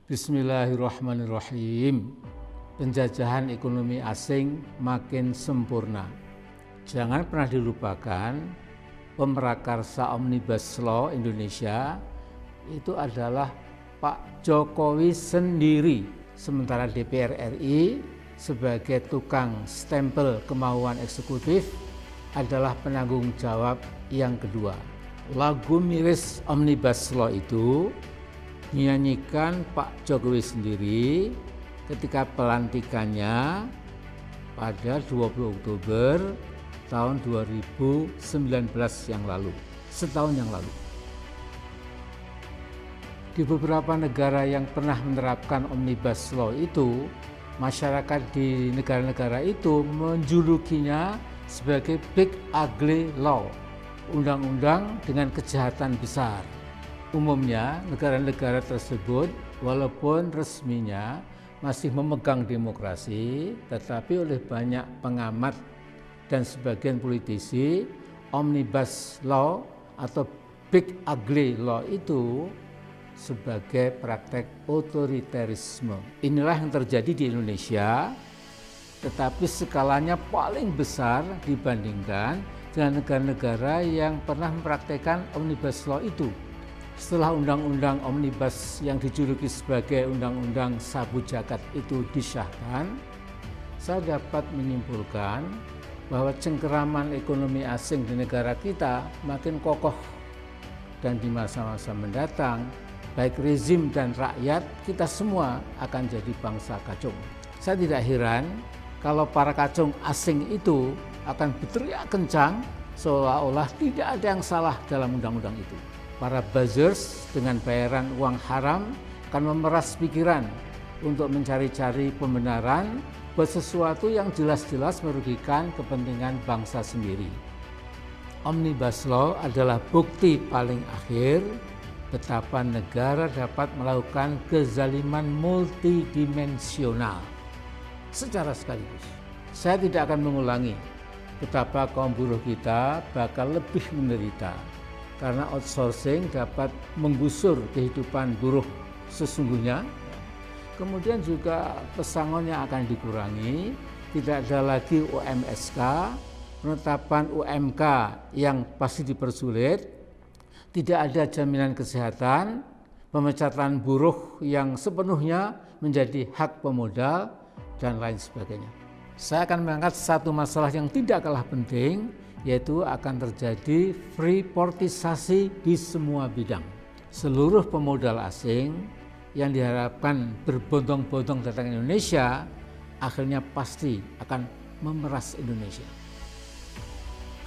Bismillahirrahmanirrahim. Penjajahan ekonomi asing makin sempurna. Jangan pernah dilupakan, pemrakarsa Omnibus Law Indonesia itu adalah Pak Jokowi sendiri. Sementara DPR RI sebagai tukang stempel kemauan eksekutif adalah penanggung jawab yang kedua. Lagu miris Omnibus Law itu dinyanyikan Pak Jokowi sendiri ketika pelantikannya pada 20 Oktober tahun 2019 yang lalu, setahun yang lalu. Di beberapa negara yang pernah menerapkan Omnibus Law itu, masyarakat di negara-negara itu menjulukinya sebagai Big Ugly Law, undang-undang dengan kejahatan besar. Umumnya negara-negara tersebut walaupun resminya masih memegang demokrasi, tetapi oleh banyak pengamat dan sebagian politisi, Omnibus Law atau Big Ugly Law itu sebagai praktek otoriterisme. Inilah yang terjadi di Indonesia, tetapi skalanya paling besar dibandingkan dengan negara-negara yang pernah mempraktekkan Omnibus Law itu. Setelah undang-undang Omnibus yang dijuluki sebagai undang-undang sabu jagat itu disahkan, saya dapat menyimpulkan bahwa cengkeraman ekonomi asing di negara kita makin kokoh, dan di masa-masa mendatang baik rezim dan rakyat kita semua akan jadi bangsa kacung. Saya tidak heran kalau para kacung asing itu akan berteriak kencang seolah-olah tidak ada yang salah dalam undang-undang itu. Para buzzers dengan bayaran uang haram akan memeras pikiran untuk mencari-cari pembenaran buat sesuatu yang jelas-jelas merugikan kepentingan bangsa sendiri. Omnibus Law adalah bukti paling akhir betapa negara dapat melakukan kezaliman multidimensional secara sekaligus. Saya tidak akan mengulangi betapa kaum buruh kita bakal lebih menderita karena outsourcing dapat menggusur kehidupan buruh sesungguhnya. Kemudian juga pesangonnya akan dikurangi, tidak ada lagi UMSK, penetapan UMK yang pasti dipersulit, tidak ada jaminan kesehatan, pemecatan buruh yang sepenuhnya menjadi hak pemodal, dan lain sebagainya. Saya akan mengangkat satu masalah yang tidak kalah penting, yaitu akan terjadi freeportisasi di semua bidang. Seluruh pemodal asing yang diharapkan berbondong-bondong datang ke Indonesia akhirnya pasti akan memeras Indonesia.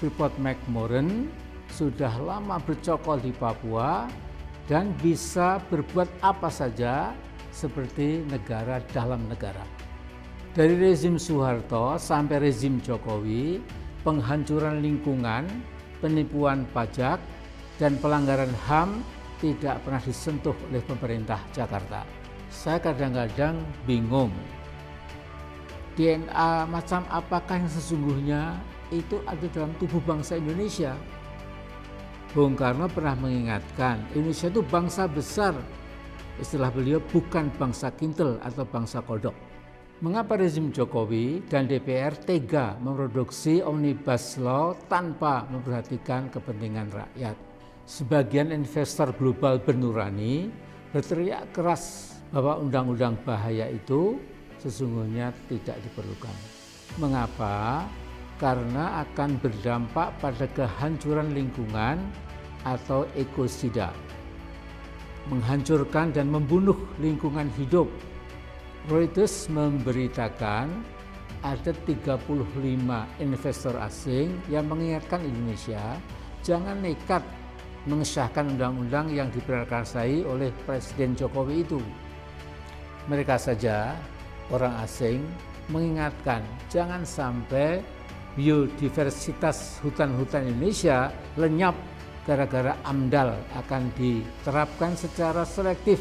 Freeport-McMoRan sudah lama bercokol di Papua dan bisa berbuat apa saja seperti negara dalam negara. Dari rezim Soeharto sampai rezim Jokowi, penghancuran lingkungan, penipuan pajak, dan pelanggaran HAM tidak pernah disentuh oleh pemerintah Jakarta. Saya kadang-kadang bingung, DNA macam apakah yang sesungguhnya itu ada dalam tubuh bangsa Indonesia. Bung Karno pernah mengingatkan, Indonesia itu bangsa besar. Istilah beliau bukan bangsa kintel atau bangsa kodok. Mengapa rezim Jokowi dan DPR tega memproduksi Omnibus Law tanpa memperhatikan kepentingan rakyat? Sebagian investor global bernurani berteriak keras bahwa undang-undang bahaya itu sesungguhnya tidak diperlukan. Mengapa? Karena akan berdampak pada kehancuran lingkungan atau ekosida, menghancurkan dan membunuh lingkungan hidup. Reuters memberitakan ada 35 investor asing yang mengingatkan Indonesia jangan nekat mengesahkan undang-undang yang diprakarsai oleh Presiden Jokowi itu. Mereka saja, orang asing, mengingatkan jangan sampai biodiversitas hutan-hutan Indonesia lenyap gara-gara AMDAL akan diterapkan secara selektif.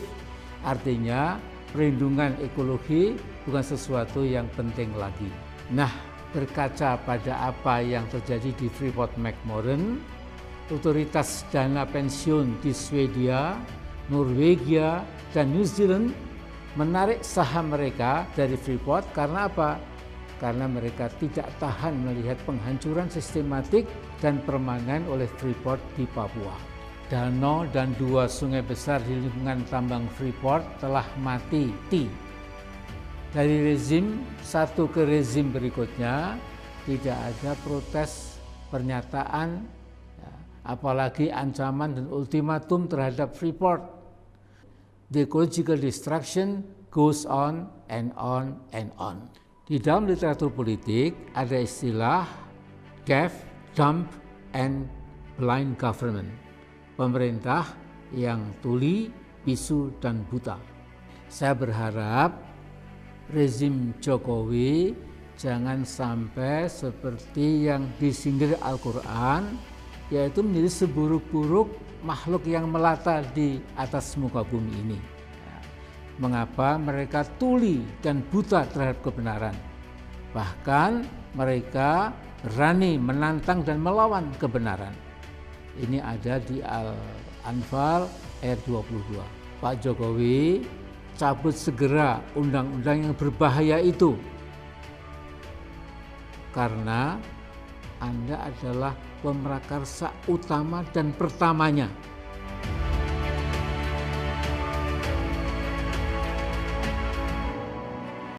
Artinya perlindungan ekologi bukan sesuatu yang penting lagi. Nah, berkaca pada apa yang terjadi di Freeport-McMoRan, otoritas dana pensiun di Swedia, Norwegia, dan New Zealand menarik saham mereka dari Freeport. Karena apa? Karena mereka tidak tahan melihat penghancuran sistematik dan permanen oleh Freeport di Papua. Danau dan 2 sungai besar di lingkungan tambang Freeport telah mati. Dari rezim satu ke rezim berikutnya tidak ada protes, pernyataan, apalagi ancaman dan ultimatum terhadap Freeport. The ecological destruction goes on and on and on. Di dalam literatur politik ada istilah deaf, dumb, and blind government. Pemerintah yang tuli, bisu, dan buta. Saya berharap rezim Jokowi jangan sampai seperti yang disindir Al-Quran, yaitu menjadi seburuk-buruk makhluk yang melata di atas muka bumi ini. Mengapa mereka tuli dan buta terhadap kebenaran? Bahkan mereka berani menantang dan melawan kebenaran. Ini ada di Al-Anfal ayat 22. Pak Jokowi, cabut segera undang-undang yang berbahaya itu. Karena Anda adalah pemrakarsa utama dan pertamanya